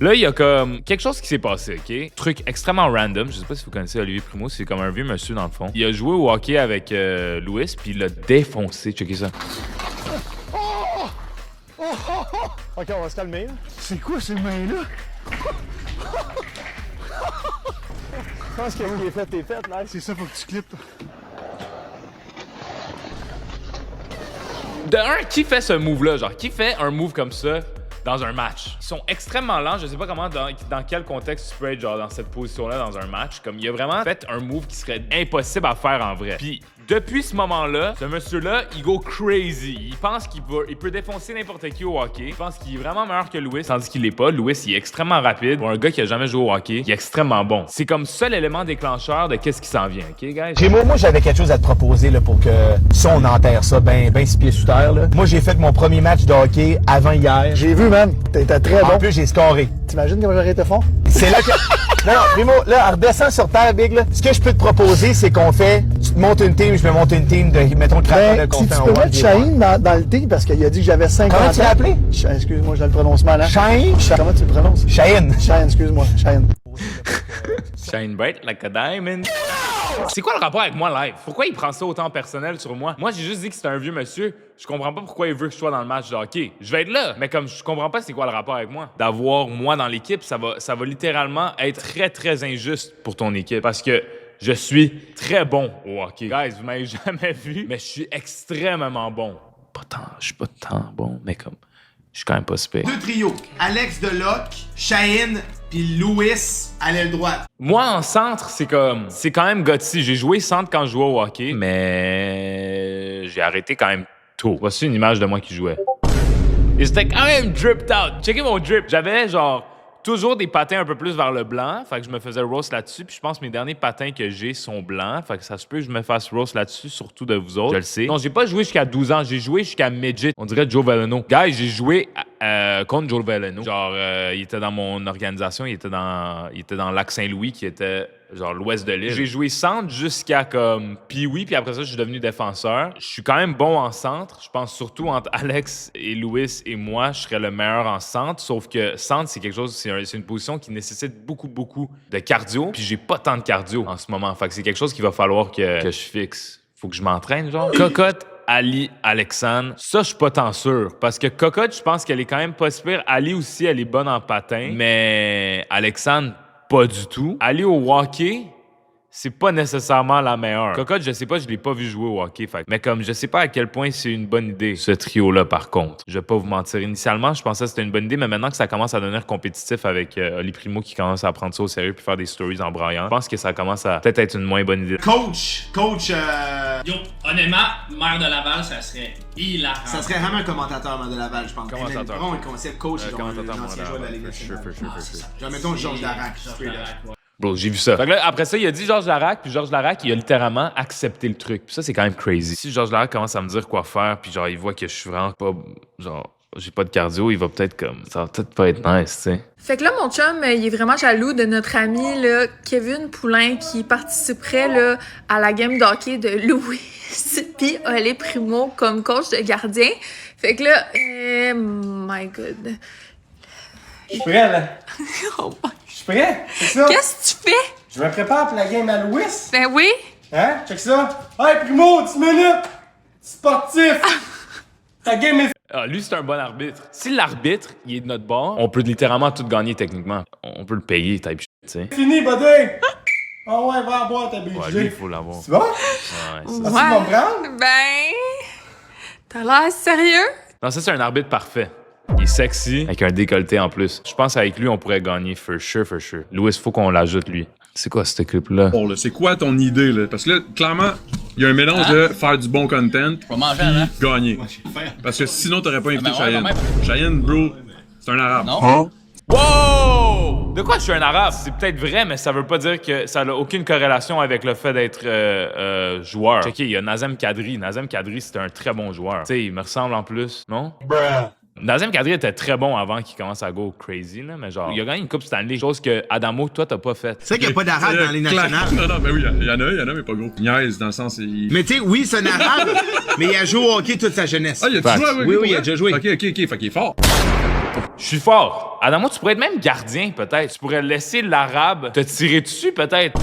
Là, il y a comme quelque chose qui s'est passé, OK? Truc extrêmement random. Je sais pas si vous connaissez Olivier Primo, c'est comme un vieux monsieur dans le fond. Il a joué au hockey avec Louis, puis il l'a défoncé. Checkez ça. Ok, on va se calmer. C'est quoi ces mains-là? Je pense que vous les faites, t'es fait, là. C'est ça, faut que tu clips. De un, qui fait ce move-là? Genre, qui fait un move comme ça dans un match? Ils sont extrêmement lents. Je sais pas comment, dans quel contexte tu peux être genre dans cette position-là dans un match. Comme il a vraiment fait un move qui serait impossible à faire en vrai. Puis depuis ce moment-là, ce monsieur-là, il go crazy. Il pense qu'il peut défoncer n'importe qui au hockey. Il pense qu'il est vraiment meilleur que Louis, tandis qu'il l'est pas. Louis, il est extrêmement rapide. Pour un gars qui a jamais joué au hockey, il est extrêmement bon. C'est comme seul élément déclencheur de qu'est-ce qui s'en vient, OK, guys? Moi, j'avais quelque chose à te proposer là, pour que si on enterre ça ben 6 pieds sous terre. Là. Moi, j'ai fait mon premier match de hockey avant hier. J'ai vu, man. T'étais très bon. En plus, j'ai scoré. T'imagines comment j'aurais été fort? C'est là que... Non, Primo, là, redescends sur terre, Big. Là. Ce que je peux te proposer, c'est qu'on fait... Tu te montes une team, je me monte une team de... Mettons le Ben, si tu peux mettre Shaheen dans le team, parce qu'il a dit que j'avais 50 ans. Comment tu l'as appelé? Excuse-moi, je le prononce mal. Hein? Shaheen? Comment tu le prononces? Shaheen. Shaheen, excuse-moi. Shaheen. Shine bright like a diamond. C'est quoi le rapport avec moi live? Pourquoi il prend ça autant personnel sur moi? Moi, j'ai juste dit que c'était un vieux monsieur. Je comprends pas pourquoi il veut que je sois dans le match de hockey. Je vais être là, mais comme je comprends pas c'est quoi le rapport avec moi. D'avoir moi dans l'équipe, ça va littéralement être très, très injuste pour ton équipe. Parce que je suis très bon au hockey. Guys, vous m'avez jamais vu, mais je suis extrêmement bon. Je suis pas tant bon, mais comme... Je suis quand même pas super. Deux trios, Alex Delocq, Shaheen, puis Louis à l'aile droite. Moi, en centre, c'est quand même gutsy. J'ai joué centre quand je jouais au hockey, mais j'ai arrêté quand même tôt. Voici une image de moi qui jouait. Et c'était quand même dripped out. Checkez mon drip. J'avais genre toujours des patins un peu plus vers le blanc. Fait que je me faisais roast là-dessus. Puis je pense que mes derniers patins que j'ai sont blancs. Fait que ça se peut que je me fasse roast là-dessus, surtout de vous autres. Je le sais. Non, j'ai pas joué jusqu'à 12 ans. J'ai joué jusqu'à midget. On dirait Joe Veleno. Guys, j'ai joué contre Joe Veleno. Genre, il était dans mon organisation. Il était dans Lac-Saint-Louis, qui était genre l'ouest de l'île. J'ai joué centre jusqu'à comme Pee-wee, puis après ça, je suis devenu défenseur. Je suis quand même bon en centre. Je pense surtout entre Alex et Louis et moi, je serais le meilleur en centre. Sauf que centre, c'est quelque chose, c'est une position qui nécessite beaucoup, beaucoup de cardio. Puis j'ai pas tant de cardio en ce moment. Fait que c'est quelque chose qu'il va falloir que je fixe. Faut que je m'entraîne, genre. Cocotte, Ali, Alexandre, ça, je suis pas tant sûr. Parce que Cocotte, je pense qu'elle est quand même pas si pire. Ali aussi, elle est bonne en patin. Mais Alexandre, pas du tout. Aller au hockey, c'est pas nécessairement la meilleure. Cocotte, je sais pas, je l'ai pas vu jouer au hockey. Mais comme je sais pas à quel point c'est une bonne idée, ce trio-là, par contre. Je vais pas vous mentir. Initialement, je pensais que c'était une bonne idée, mais maintenant que ça commence à devenir compétitif avec Oli Primo qui commence à prendre ça au sérieux puis faire des stories en braillant, je pense que ça commence à peut-être être une moins bonne idée. Coach, Yo, honnêtement, maire de Laval, ça serait hilarant. ça serait vraiment un commentateur maire de Laval, je pense. Commentateur. Vraiment un concept coach, genre un Commentateur ancien joueur de la Ligue nationale. For sure. Genre, mettons Georges Larac. Bro, j'ai vu ça. Fait que là, après ça, il a dit Georges Larac, puis Georges Larac, il a littéralement accepté le truc. Puis ça, c'est quand même crazy. Si Georges Larac commence à me dire quoi faire, puis genre, il voit que je suis vraiment pas... Genre, j'ai pas de cardio, il va peut-être comme... Ça va peut-être pas être nice, tu sais. Fait que là, mon chum, il est vraiment jaloux de notre ami, là, Kevin Poulain, qui participerait, là, à la game d'hockey de Louis pis Oli Primo comme coach de gardien. Fait que là, my God. Je suis prêt, là. Oh my... Je suis prêt, c'est ça. Qu'est-ce que tu fais? Je me prépare pour la game à Louis. Ben oui. Hein? Check ça. Hey, Primo, 10 minutes. Sportif. Ta game est... Ah, lui, c'est un bon arbitre. Si l'arbitre, il est de notre bord, on peut littéralement tout gagner techniquement. On peut le payer, type shit, tu sais. Fini, buddy. Ah ouais, va boire ta BG. Ouais, lui, il faut l'avoir. Tu vas? Ouais, Ah, ça. tu vas me prendre? Ben... T'as l'air sérieux? Non, ça, c'est un arbitre parfait. Il est sexy, avec un décolleté en plus. Je pense qu'avec lui, on pourrait gagner, for sure. Louis, faut qu'on l'ajoute, lui. C'est quoi, ce clip-là? Bon, là, c'est quoi ton idée, là? Parce que là, clairement, il y a un mélange de faire du bon content Faut manger avant. puis gagner. Parce que sinon, t'aurais pas invité Ben ouais, Cheyenne. ben ouais. Cheyenne, bro, c'est un arabe. Non? Wow! De quoi je suis un arabe? C'est peut-être vrai, mais ça veut pas dire que ça n'a aucune corrélation avec le fait d'être joueur. Checkez, il y a Nazem Kadri. Nazem Kadri, c'est un très bon joueur. Tu sais, il me ressemble en plus, non? Nazem Kadri était très bon avant qu'il commence à go crazy, là, mais genre, il a gagné une Coupe Stanley, chose que Adamo, toi, t'as pas fait. C'est vrai qu'il n'y a pas d'arabe dans les nationales. Non, ben oui, il y en a, mais pas gros. Niaise, dans le sens, Mais tu sais, oui, c'est un arabe, mais il a joué au hockey toute sa jeunesse. Ah, il a déjà joué, Oui, il a déjà joué. Ok, fait qu'il est fort. Je suis fort. Adamo, tu pourrais être même gardien, peut-être. Tu pourrais laisser l'arabe te tirer dessus, peut-être.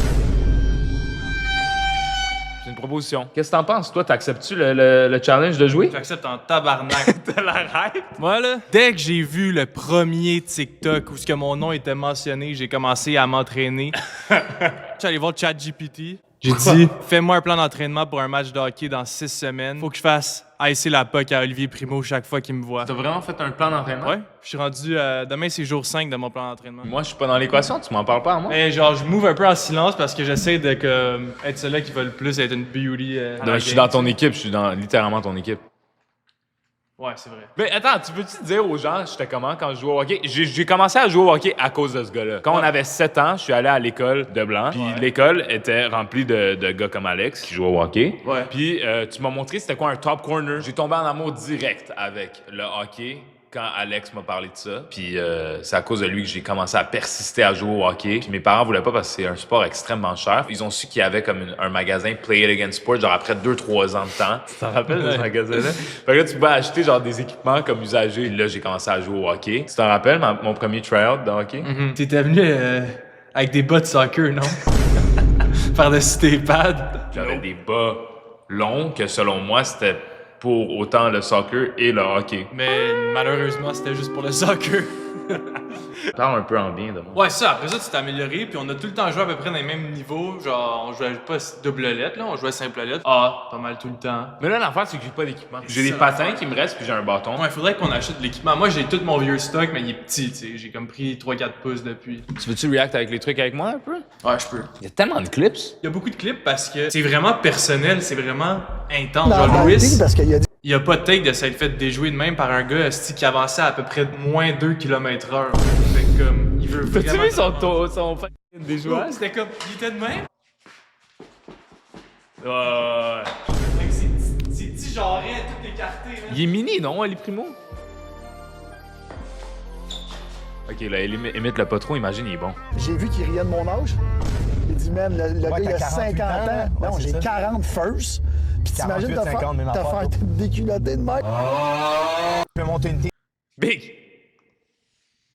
C'est une proposition. Qu'est-ce que t'en penses? Toi, t'acceptes-tu le challenge de jouer? J'accepte en tabarnak. T'as la rêve? Moi, là, dès que j'ai vu le premier TikTok où ce que mon nom était mentionné, j'ai commencé à m'entraîner. Je suis allé voir ChatGPT. J'ai dit, fais-moi un plan d'entraînement pour un match de hockey dans 6 semaines. Faut que je fasse icer la puck à Olivier Primo chaque fois qu'il me voit. T'as vraiment fait un plan d'entraînement? Ouais. Je suis rendu... demain, c'est jour 5 de mon plan d'entraînement. Moi, je suis pas dans l'équation. Tu m'en parles pas à moi? Mais genre, je move un peu en silence parce que j'essaie de être celui qui va le plus être une beauty. Je suis dans ton équipe. Je suis dans littéralement ton équipe. Ouais, c'est vrai. Mais attends, tu peux-tu dire aux gens, j'étais comment quand je jouais au hockey? J'ai commencé à jouer au hockey à cause de ce gars-là. Quand on avait 7 ans, je suis allé à l'école de Blanc. Puis l'école était remplie de gars comme Alex qui jouaient au hockey. Ouais. Puis tu m'as montré c'était quoi un top corner. J'ai tombé en amour direct avec le hockey quand Alex m'a parlé de ça. Puis c'est à cause de lui que j'ai commencé à persister à jouer au hockey. Puis mes parents voulaient pas parce que c'est un sport extrêmement cher. Ils ont su qu'il y avait comme un magasin Play It Again Sport, genre après 2-3 ans de temps. Tu t'en rappelles de ce magasin-là? Fait que là, tu pouvais acheter genre des équipements comme usagers. Puis là, j'ai commencé à jouer au hockey. Tu t'en rappelles, mon premier try-out de hockey? T'étais venu avec des bas de soccer, non? Par-dessus tes pads. J'avais des bas longs que selon moi, c'était pour autant le soccer et le hockey. Mais malheureusement, c'était juste pour le soccer. Parle un peu en bien de moi. Ouais, ça, après ça, tu t'es amélioré, puis on a tout le temps joué à peu près dans les mêmes niveaux. Genre, on jouait pas double lettre, là, on jouait simple lettre. Ah, pas mal tout le temps. Mais là, l'affaire, c'est que j'ai pas d'équipement. J'ai des patins qui me restent, puis j'ai un bâton. Ouais, faudrait qu'on achète de l'équipement. Moi, j'ai tout mon vieux stock, mais il est petit, tu sais. J'ai comme pris 3-4 pouces depuis. Tu veux-tu react avec les trucs avec moi un peu? Ouais, je peux. Il y a tellement de clips. Il y a beaucoup de clips parce que c'est vraiment personnel, c'est vraiment intense. Genre, Louis, il y a pas de take de s'être fait déjouer de même par un gars qui avançait à peu près moins 2 km/h. Fait que, comme, il veut vraiment... T'as-tu vu son déjouage? C'était comme, il était de même? Ouais. Avec ses petits jarrets, tout écarté, là. Il est mini, non, Ali Primo? Ok, là, il imite le patron, imagine, il est bon. J'ai vu qu'il riait de mon âge. Il dit, man, le gars, il a 50 ans. Non, j'ai 40 first. Puis t'imagines te faire déculotter de même. Je vais monter une team. Big!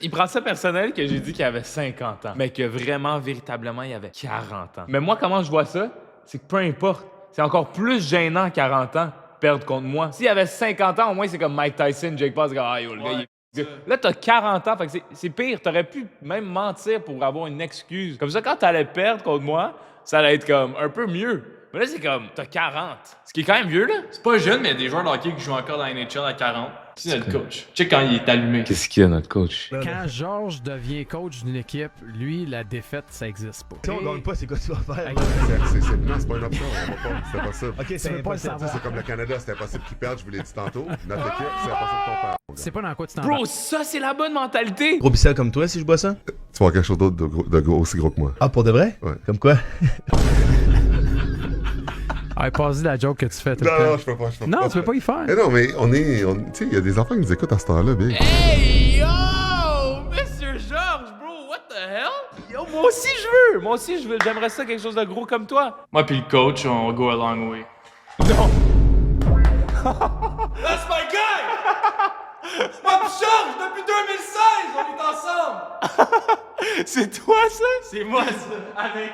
Il prend ça personnel que j'ai dit qu'il avait 50 ans, mais que vraiment, véritablement, il avait 40 ans. Mais moi, comment je vois ça? C'est que peu importe. C'est encore plus gênant à 40 ans perdre contre moi. S'il avait 50 ans, au moins, c'est comme Mike Tyson, Jake Paul, c'est comme, ah yo, le gars, il est... Là, t'as 40 ans, fait que c'est pire. T'aurais pu même mentir pour avoir une excuse. Comme ça, quand t'allais perdre contre moi, ça allait être comme un peu mieux. Mais là, c'est comme, t'as 40. Ce qui est quand même vieux, là. C'est pas jeune, mais il y a des joueurs de hockey qui jouent encore dans la NHL à 40. C'est notre coach. Check quand il est allumé. Qu'est-ce qu'il y a, notre coach? Quand Georges devient coach d'une équipe, lui, la défaite, ça existe pas. Si on gagne pas, c'est quoi tu vas faire? C'est pas une option, on va pas, c'est impossible. Ok, c'est pas le savoir. C'est comme le Canada, c'est impossible qu'ils perdent, je vous l'ai dit tantôt. Notre équipe, c'est impossible qu'on perde. C'est pas dans quoi tu t'en Bro, ça, c'est la bonne mentalité! Gros pissel comme toi, si je bois ça? Tu vas avoir quelque chose d'autre de gros, aussi gros que moi. Ah, pour de vrai? Ouais. Comme quoi? Ah, passe la joke que tu fais. Non, je peux pas. Non, tu peux pas y faire. Eh non, mais tu sais, il y a des enfants qui nous écoutent à ce temps-là, Big. Hey, yo! Monsieur Georges, bro, what the hell? Yo, moi aussi, je veux. J'aimerais ça, quelque chose de gros comme toi. Moi puis le coach, on go a long way. Non! That's my guy! Moi pis Georges, depuis 2016, on est ensemble! C'est toi, ça? C'est moi, ça, avec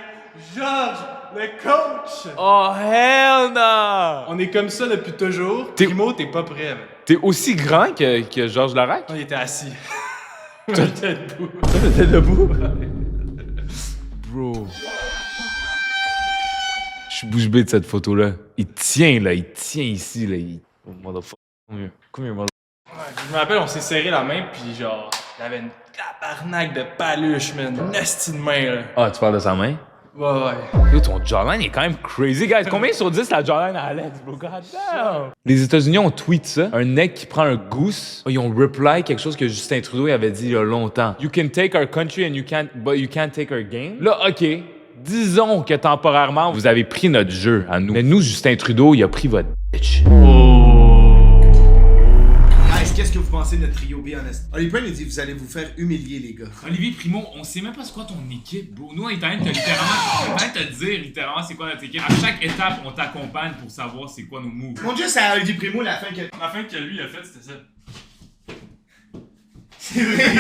Georges, le coach! Oh, hell no! On est comme ça depuis toujours. Primo, t'es pas prêt, man. T'es aussi grand que Georges Larac? Il était assis. J'étais debout. T'étais debout? Bro. Je suis bouche bée de cette photo-là. Il tient ici, là. Oh, motherfucker. Come here, motherfucker. Ouais, je me rappelle, on s'est serré la main, puis genre, il avait une tabarnak de paluche, man. Une esti de main, là. Ah, tu parles de sa main? Ouais. Yo, ton jawline est quand même crazy, guys. Combien sur 10 la jawline à Alex, bro? God damn! Les États-Unis ont tweet ça. Un nec qui prend un goose. Ils ont reply quelque chose que Justin Trudeau avait dit il y a longtemps. You can take our country but you can't take our game. Là, OK. Disons que temporairement, vous avez pris notre jeu à nous. Mais nous, Justin Trudeau, il a pris votre bitch. Qu'est-ce que vous pensez de notre trio B en est? Olivier Primo nous dit vous allez vous faire humilier, les gars. Olivier Primo, on sait même pas c'est quoi ton équipe, bro. Nous, on est en train de te dire littéralement c'est quoi notre équipe. À chaque étape, on t'accompagne pour savoir c'est quoi nos moves. Mon Dieu, c'est à Olivier Primo la fin que La fin que lui a fait, c'était ça. C'est vrai.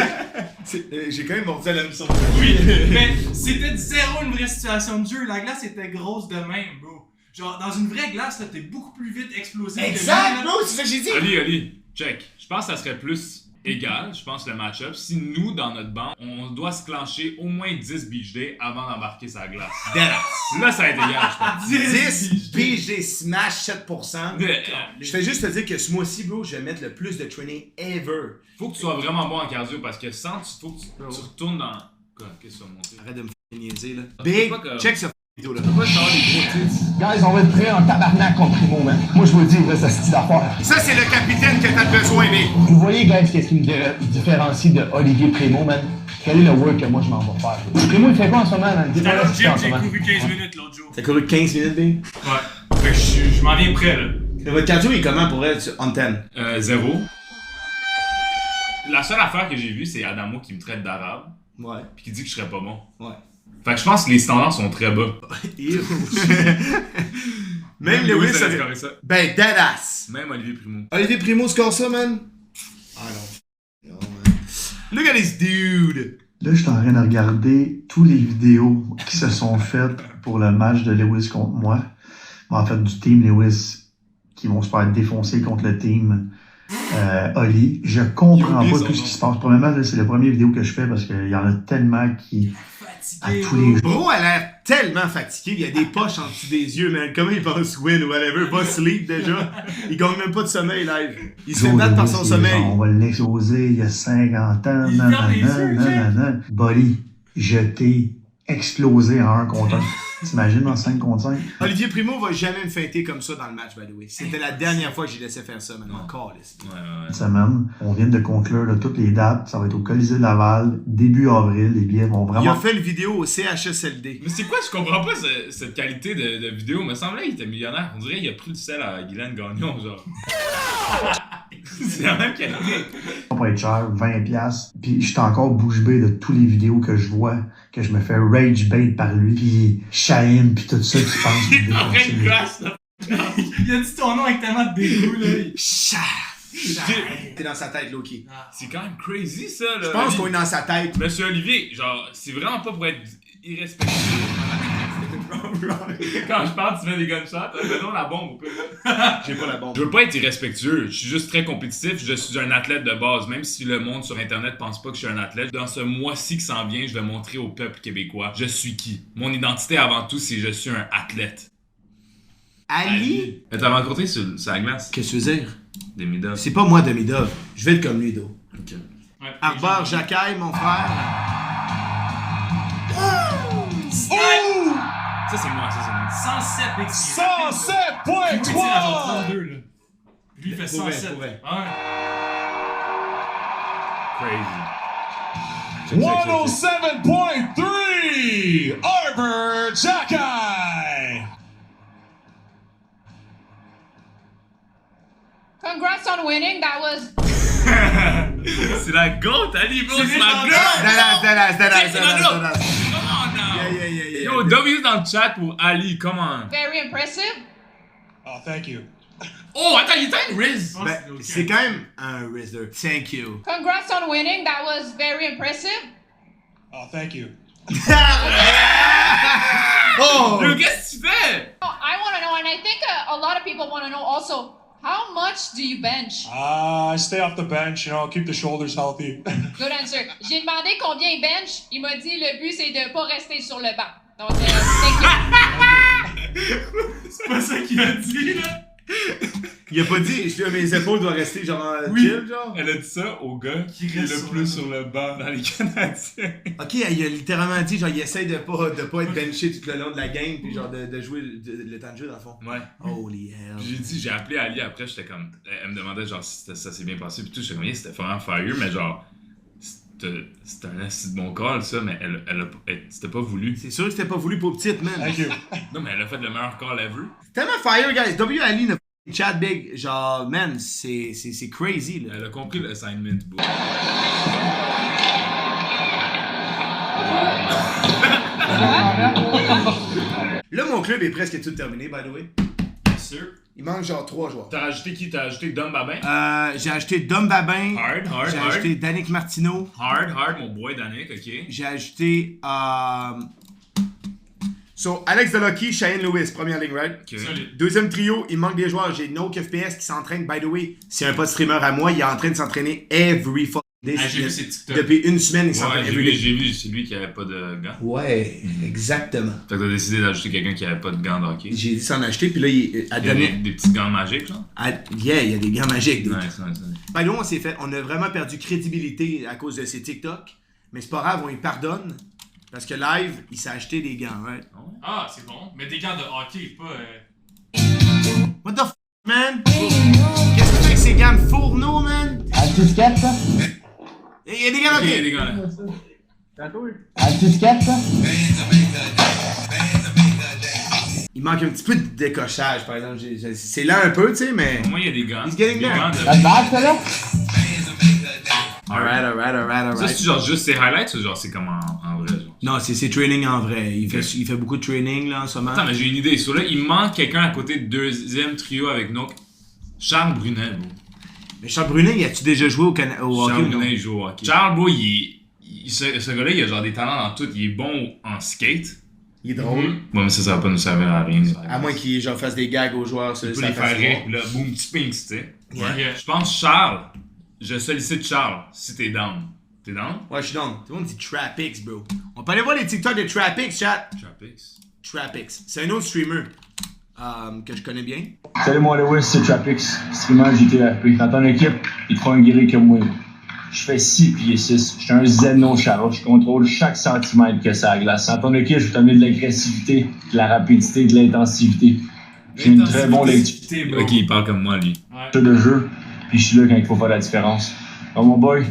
J'ai quand même mordu à la mission. Oui, mais c'était zéro une vraie situation de jeu. La glace était grosse de même, bro. Genre, dans une vraie glace, là, t'es beaucoup plus vite explosif. Exact, bro, c'est ça que j'ai dit. Ali, check. Je pense que ça serait plus égal, je pense, le match-up. Si nous, dans notre banc, on doit se clencher au moins 10 beach day avant d'embarquer sa glace. Là, ça va être égal, je pense. 10 beach day smash 7%. Je fais juste te dire que ce mois-ci, bro, je vais mettre le plus de training ever. Faut que tu sois vraiment bon en cardio parce que sans, faut que tu retournes dans... Quoi? Qu'est-ce que tu vas monter? Arrête de me faire niaiser, là. Big, check ce vidéo, là. Pourquoi je des gros tits? Guys, on va être prêts en tabarnak contre Primo, man. Moi, je vous le dis, là, ça se dit d'affaires. Ça, c'est le capitaine que t'as besoin, Big. Vous voyez, guys, qu'est-ce qui me différencie de Olivier Primo, man? Quel est le work que moi, je m'en vais faire? Primo, il fait quoi en ce moment, man? Dans l'autre gym, j'ai couru 15 minutes l'autre jour. T'as couru 15 minutes, Big? Ouais. Fait que je m'en viens prêt, là. Votre cardio est comment pour elle, on 10? 0. La seule affaire que j'ai vue, c'est Adamo qui me traite d'arabe. Ouais. Puis qui dit que je serais pas bon. Ouais. Fait que je pense que les standards sont très bas. Même Lewis, ça scoré ça. Ben, deadass. Même Olivier Primo. Olivier Primo score ça, man? Ah non. Non, man. Look at this dude. Là, je suis en train de regarder toutes les vidéos qui se sont faites pour le match de Lewis contre moi. En fait, du team Lewis qui vont se faire défoncer contre le team Oli. Je comprends pas tout ce qui se passe. Premièrement, là, c'est la première vidéo que je fais parce qu'il y en a tellement qui... À tous les jours. Bro, elle a l'air tellement fatiguée. Il y a des poches en dessous des yeux, man. Comment il pense win ou whatever? Va sleep déjà. Il gagne même pas de sommeil live. Il se fait battre par son sommeil. On va l'exploser il y a 50 ans. Nanana. Bolly, je t'ai explosé en 1 contre 1. T'imagines en 5 contre 5? Olivier Primo va jamais me feinter comme ça dans le match, by the way. C'était la dernière fois que j'ai laissé faire ça, maintenant. Encore, ouais. Semaine, on vient de conclure là, toutes les dates. Ça va être au Colisée de Laval, début avril. Les billets vont vraiment... Il a fait le vidéo au CHSLD. Mais c'est quoi? Je comprends pas cette qualité de vidéo. Il me semblait qu'il était millionnaire. On dirait qu'il a pris le sel à Guylaine Gagnon, genre. C'est la même qualité. Ça va être cher, 20$. Puis je suis encore bouche bée de toutes les vidéos que je vois, que je me fais rage bait par lui. Puis Chahine, puis tout ça qui pense. Il est en train de glace, là. Il a dit ton nom avec tellement de dégoût, là. T'es dans sa tête, Loki. C'est quand même crazy, ça, là. Je pense qu'on est dans sa tête. Monsieur Olivier, genre, c'est vraiment pas pour être irrespectueux. Quand je parle, tu mets des gunshots. Mettons la bombe au pire. J'ai pas la bombe. Je veux pas être irrespectueux. Je suis juste très compétitif. Je suis un athlète de base. Même si le monde sur Internet pense pas que je suis un athlète, dans ce mois-ci qui s'en vient, je vais montrer au peuple québécois je suis qui. Mon identité avant tout, c'est je suis un athlète. Ali? Mais t'as rencontré sur la glace? Qu'est-ce que tu veux dire? Demi-dove. C'est pas moi demi-dove. Je vais être comme lui, Do. Ok. Arbor Jacquet, mon frère. Ça, c'est moi, 107 big 107.3! Lui, il fait 107. Crazy. 107.3! Arbor Jacquet! Congrats on winning, that was... C'est la goat, Ali, bro, c'est ma goat! Deadass. Come on now! Yeah. Yo, W dans le chat pour Ali, come on! Very impressive. Oh, thank you. Oh, attends, il était une Riz! Ben, c'est quand même un Rizzler. Thank you. Congrats on winning, that was very impressive. Oh, thank you. Oh! Yo, qu'est-ce que tu fais? Oh, I want to know, and I think a lot of people want to know also, how much do you bench? I stay off the bench, keep the shoulders healthy. Good answer. J'ai demandé combien il bench. Il m'a dit le but c'est de pas rester sur le banc. Donc, thank you. C'est pas ça qu'il a dit, là. Il a pas dit, mes épaules doivent rester genre chill, genre. Elle a dit ça au gars qui reste le plus sur le banc dans les Canadiens. Ok, il a littéralement dit, genre, il essaye de pas être benché tout le long de la game, puis genre de jouer le temps de jeu dans le fond. Ouais. Holy hell. J'ai appelé Ali après, j'étais comme. Elle me demandait genre si ça s'est bien passé, puis tout, j'étais comme, c'était vraiment fire, mais genre. C'était un assez de bon call, ça, mais c'était pas voulu. C'est sûr que c'était pas voulu pour petite, man. Thank you. Non, mais elle a fait le meilleur call ever. Tellement fire, guys. W. Ali ne chat big. Genre, man, c'est crazy, là. Elle a compris l'assignment, bro. Là, mon club est presque tout terminé, by the way. sûr. Il manque genre 3 joueurs. T'as rajouté qui? T'as ajouté Dom Babin? J'ai acheté Dom Babin. Hard. J'ai ajouté Danick Martineau. Hard, mon boy Danick, ok. J'ai ajouté... So, Alex Delucky, Shane Lewis, première ligne, right? Okay. Deuxième trio, il manque des joueurs. J'ai Noak FPS qui s'entraîne. By the way, c'est un pote streamer à moi. Il est en train de s'entraîner every fucking day. J'ai vu ses TikTok. Depuis une semaine, il s'entraîne every day. J'ai vu, c'est lui qui avait pas de gants. Ouais, exactement. Fait que t'as décidé d'ajouter quelqu'un qui avait pas de gants de hockey. J'ai dit s'en acheter, puis là, il a donné... Des petits gants magiques, là? Yeah, il y a des gants magiques. Nice. By the way, on a vraiment perdu crédibilité à cause de ses TikTok. Mais c'est pas grave, on lui pardonne. Parce que live, il s'est acheté des gants, right? Ah, c'est bon. Mais des gants de hockey, pas... What the f***, man? Qu'est-ce que tu fais avec ces gants de fourneau, man? Anti-skate, ça? Il y a des gants, ok. Il y a des gants, là. Anti-skate, ça? Il manque un petit peu de décochage, par exemple. C'est lent un peu, tu sais, mais... Moi, il y a des gants. He's getting there. La bague, ça, là? Alright. Ça, c'est genre juste ses highlights ou genre c'est comme en vrai? Genre? Non, c'est training en vrai. Il fait beaucoup de training, là, en ce moment. Attends, mais j'ai une idée. Sur là, il manque quelqu'un à côté de deuxième trio avec Noak. Charles Brunet, bro. Mais Charles Brunet, as-tu déjà joué au hockey? Charles Brunet, il joue au hockey. Charles, bro, ce gars-là, il a genre des talents dans tout. Il est bon en skate. Il est drôle. Ouais, mais ça va pas nous servir à rien. À moins qu'il genre fasse des gags aux joueurs. Il peut les faire rire. Là, boom, petit pinks, tu sais. Ouais. Je pense Charles... Je sollicite Charles, si t'es down. T'es down? Ouais, je suis down. Tout le monde dit TrapX, bro. On peut aller voir les TikTok de TrapX, chat. TrapX. C'est un autre streamer que je connais bien. Salut, moi, Lewis, c'est TrapX, streamer JTRP. Dans ton équipe, il te faut un guerrier comme moi. Je fais 6 pieds 6. Je suis un Zeno Chara. Je contrôle chaque centimètre que ça glace. Dans ton équipe, je vais t'amener de l'agressivité, de la rapidité, de l'intensivité. J'ai une très bonne lecture. Ok, il parle comme moi, lui. De jeu. Puis je suis là quand il faut faire la différence. Oh mon boy,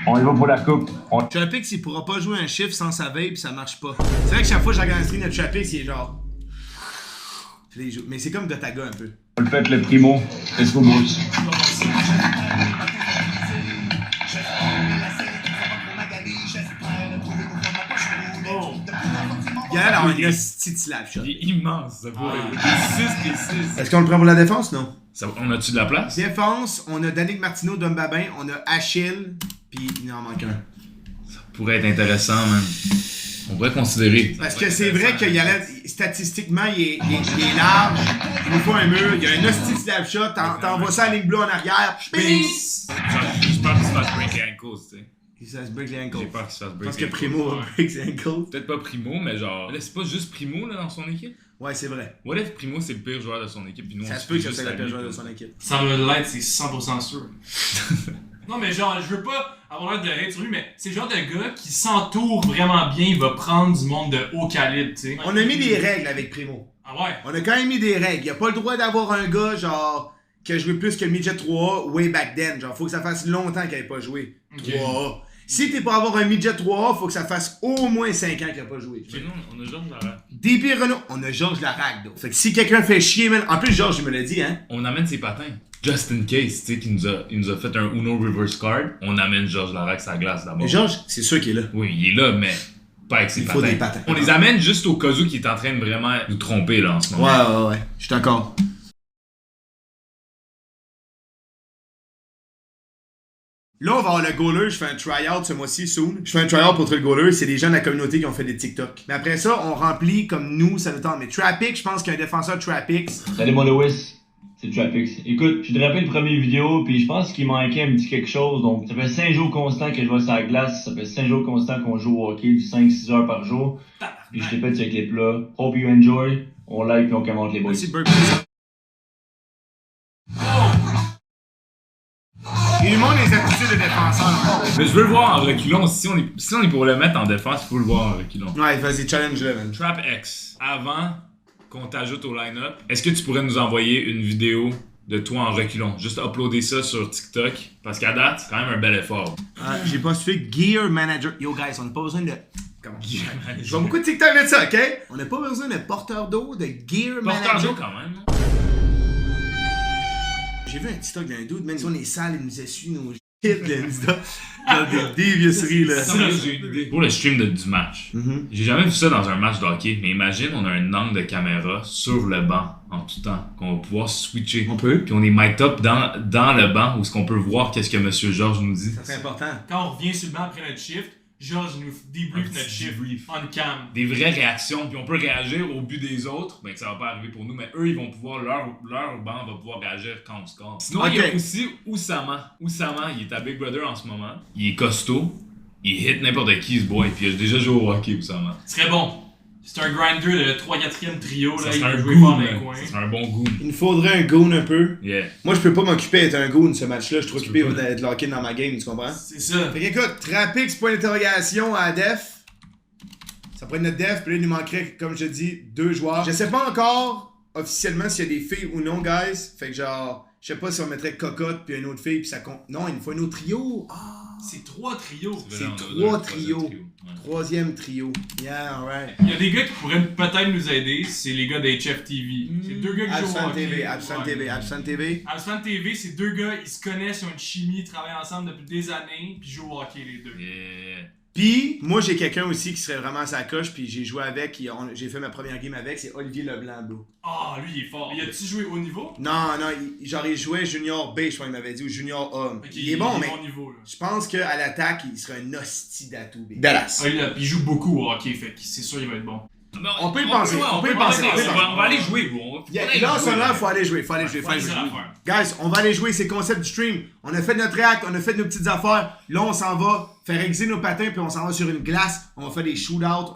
on y va pour la coupe. TrapX, il pourra pas jouer un chiffre sans sa vape pis ça marche pas. C'est vrai que chaque fois que je regarde un stream de TrapX, il est genre... Mais c'est comme Gotaga un peu. On le fait le primo. Let's go, boys. Il y a un petit slap shot. Il est immense, ça pourrait. Il est 6. Est-ce qu'on le prend pour la défense, non? On a-tu de la place? Défense, on a Danick Martineau, Dom Babin, on a Achille, puis il en manque un. Ça pourrait être intéressant, man. On pourrait considérer. Parce que c'est vrai qu'il y a statistiquement, il est large, il nous faut un mur, il y a un hostie slap shot, t'envoies ça à la ligne bleue en arrière, peace! Je pense qu'il se fasse break les ankles, tu sais. Il se fasse break les ankles. J'ai peur qu'il se fasse break les ankles. Parce que Primo va break les ankles. Peut-être pas Primo, mais genre... Là, c'est pas juste Primo, là, dans son équipe? Ouais, c'est vrai. What if Primo, c'est le pire joueur de son équipe, puis nous, ça se peut que c'est le pire joueur de son équipe. Ça va l'être, c'est 100% sûr. Non, mais genre, je veux pas avoir l'air de hate sur lui, mais c'est le genre de gars qui s'entoure vraiment bien, il va prendre du monde de haut calibre, tu sais. On a mis des règles avec Primo. Ah ouais? On a quand même mis des règles. Il a pas le droit d'avoir un gars, genre, qui a joué plus que Midget 3A way back then. Genre, faut que ça fasse longtemps qu'il n'avait pas joué. Okay. 3A. Si t'es pour avoir un Midget 3A, faut que ça fasse au moins 5 ans qu'il n'a pas joué. Mais non, on a Georges Larac. DP Renault, on a Georges Larac. Donc. Fait que si quelqu'un fait chier, man. En plus, Georges, il me l'a dit, hein. On amène ses patins. Just in case, tu sais, il nous a fait un Uno reverse card. On amène Georges Larac sa glace d'abord. Mais Georges, c'est sûr qu'il est là. Oui, il est là, mais pas avec ses patins. Il faut des patins. On les amène juste au cas où qui est en train de vraiment nous tromper, là, en ce moment. Ouais. Je suis d'accord. Là, on va avoir le goaler. Je fais un try-out ce mois-ci, soon. Je fais un try-out pour le goaler. C'est des gens de la communauté qui ont fait des TikTok. Mais après ça, on remplit comme nous, ça nous tente. Mais TrapX, je pense qu'un défenseur TrapX. Salut, mon Lewis. C'est TrapX. Écoute, j'ai drapé une première vidéo, puis je pense qu'il manquait un petit quelque chose. Donc, ça fait 5 jours constants que je vais sur la glace. Ça fait 5 jours constants qu'on joue au hockey, du 5-6 heures par jour. Puis je t'ai fait ces clips-là. Hope you enjoy. On like puis on commente les boys. Merci, Il lui manque les aptitudes de défenseur. Mais je veux le voir en reculon. Si on est pour le mettre en défense, il faut le voir en reculon. Ouais, vas-y, challenge-le, man. TrapX. Avant qu'on t'ajoute au line-up, est-ce que tu pourrais nous envoyer une vidéo de toi en reculon? Juste uploader ça sur TikTok. Parce qu'à date, c'est quand même un bel effort. J'ai pas su Gear Manager. Yo, guys, on n'a pas besoin de... Comment? Je vois beaucoup de TikTok de ça, OK? On n'a pas besoin de porteur d'eau, de Gear Manager. Porteur d'eau, quand même. J'ai vu un TikTok d'un dude, même si on est sale, il nous essuie nos shit, l'Insta. Dans des déviesseries, là. Sérieux, j'ai une idée. Pour le stream du match, j'ai jamais vu ça dans un match de hockey, mais imagine, on a un angle de caméra sur le banc en tout temps, qu'on va pouvoir switcher. On peut. Puis on est mic'd up dans le banc où est-ce qu'on peut voir qu'est-ce que Monsieur Georges nous dit. Ça, c'est important. Quand on revient sur le banc après notre shift, Georges nous débrief notre shift on cam. Des vraies réactions, puis on peut réagir au but des autres, ben que ça va pas arriver pour nous, mais eux, ils vont pouvoir, leur banc va pouvoir réagir quand on score. Sinon, il y a aussi Oussama. Oussama, il est à Big Brother en ce moment. Il est costaud, il hit n'importe qui, ce boy, puis il a déjà joué au hockey, Oussama. Ce serait bon. C'est un grinder de 3-4e trio, Ça là, serait il un peut goon, jouer dans les coins. ça serait un bon goon. Il nous faudrait un goon un peu. Yeah. Moi, je peux pas m'occuper d'être un goon ce match-là. Je suis trop occupé d'être locké dans ma game, tu comprends? C'est ça. Fait qu'écoute, Trapix, point d'interrogation à def. Ça pourrait être notre def, puis là, il nous manquerait, comme je te dis, 2 joueurs. Je sais pas encore officiellement s'il y a des filles ou non, guys. Fait que genre, je sais pas si on mettrait Cocotte puis une autre fille, puis ça compte. Non, il nous faut un autre trio. C'est 3 trios. C'est 3 trios. 3e trio. Yeah, alright. Il y a des gars qui pourraient peut-être nous aider, c'est les gars d'HF TV. C'est 2 gars qui jouent au Absent hockey. TV, Absent TV, Absent TV. Absent TV, c'est 2 gars, ils se connaissent, ils ont une chimie, ils travaillent ensemble depuis des années, puis ils jouent au hockey les deux. Yeah. Puis, moi, j'ai quelqu'un aussi qui serait vraiment à sa coche, puis j'ai joué avec, j'ai fait ma première game avec, c'est Olivier Leblanc, bro. Ah, lui, il est fort. Il a-tu joué au niveau? Non, genre, il jouait Junior B, je crois qu'il m'avait dit, ou Junior A. Okay, il est bon, mais niveau, là. je pense qu'à l'attaque, il serait un hostie d'atout, B. Dallas. Ah, il joue beaucoup au hockey, fait que c'est sûr il va être bon. On peut y penser, on peut y penser. On va aller jouer, bro. Là, ça là, faut aller jouer, faut aller jouer. Guys, on va aller jouer, c'est le concept du stream. On a fait notre react, on a fait nos petites affaires. Là, on s'en va faire exer nos patins, puis on s'en va sur une glace. On va faire des shootouts.